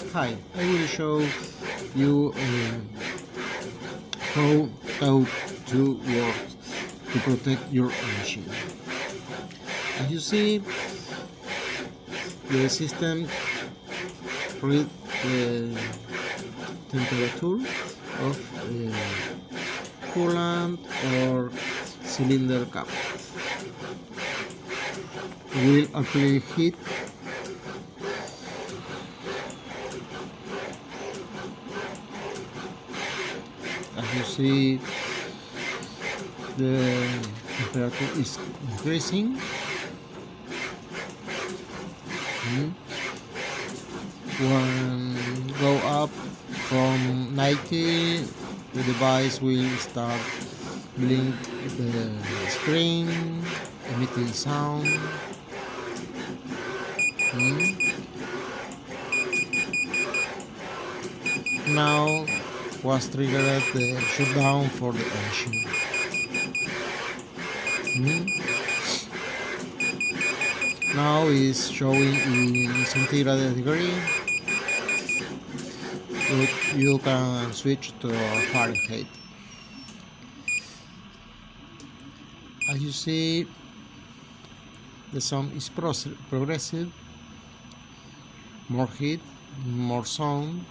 Hi, I will show you how TAU2 works to protect your machine. As you see, the system read the temperature of coolant or cylinder cap. Will apply heat as you see. The temperature is increasing. When go up from 90, the device will start blink the screen, emitting sound. Now was triggered the shutdown for the engine. Now is showing in centigrade degree, but you can switch to Fahrenheit. As you see, the sound is progressive, more heat, more sound.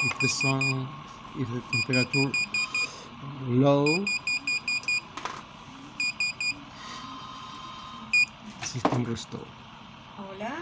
If the sound, if the temperature low, system restore. Hola.